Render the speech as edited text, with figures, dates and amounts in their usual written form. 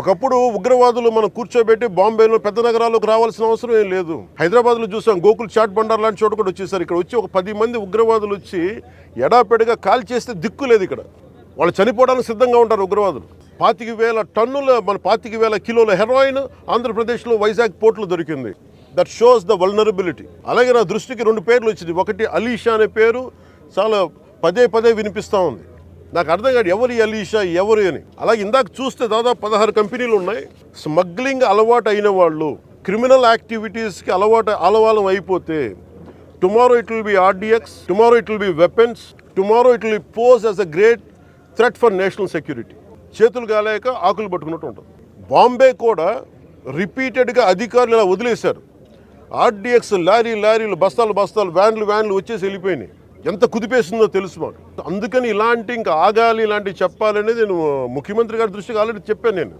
ఒకప్పుడు ఉగ్రవాదులు మనం కూర్చోబెట్టి బాంబేలో పెద్ద నగరాల్లోకి రావాల్సిన అవసరం ఏం లేదు. హైదరాబాద్లో చూసాం, గోకుల్ చాట్ బండార్ లాంటి చోట కూడా వచ్చేసారు. ఇక్కడ వచ్చి ఒక 10 మంది ఉగ్రవాదులు వచ్చి ఎడాపెడగా కాల్ చేస్తే దిక్కు లేదు. ఇక్కడ వాళ్ళు చనిపోవడానికి సిద్ధంగా ఉంటారు ఉగ్రవాదులు. 25,000 టన్నుల 25,000 కిలోల హెరాయిన్ ఆంధ్రప్రదేశ్లో వైజాగ్ పోర్టులో దొరికింది. That shows the vulnerability. అలాగే నా దృష్టికి 2 పేర్లు వచ్చింది. ఒకటి అలీషా అనే పేరు చాలా పదే వినిపిస్తూ ఉంది. నాకు అర్థం కాదు ఎవరు అలీషా, ఎవరు అని. అలాగే ఇందాక చూస్తే దాదాపు 16 కంపెనీలు ఉన్నాయి. స్మగ్లింగ్ అలవాటు అయిన వాళ్ళు, క్రిమినల్ యాక్టివిటీస్కి అలవాలం అయిపోతే tomorrow it will be RDX, tomorrow it will be weapons, tomorrow it will pose as a great threat for national security. చేతులు కాలేక ఆకులు పట్టుకున్నట్టు ఉంటుంది. బాంబే కూడా రిపీటెడ్గా అధికారులు ఇలా వదిలేశారు. ఆర్డిఎక్స్ లారీలు బస్తాలు వ్యాన్లు వచ్చేసి వెళ్ళిపోయినాయి. ఎంత కుదిపేసిందో తెలుసు మాకు. అందుకని ఇంకా ఆగాలి, ఇలాంటివి చెప్పాలనేది నేను ముఖ్యమంత్రి గారి దృష్టికి ఆల్రెడీ చెప్పాను నేను.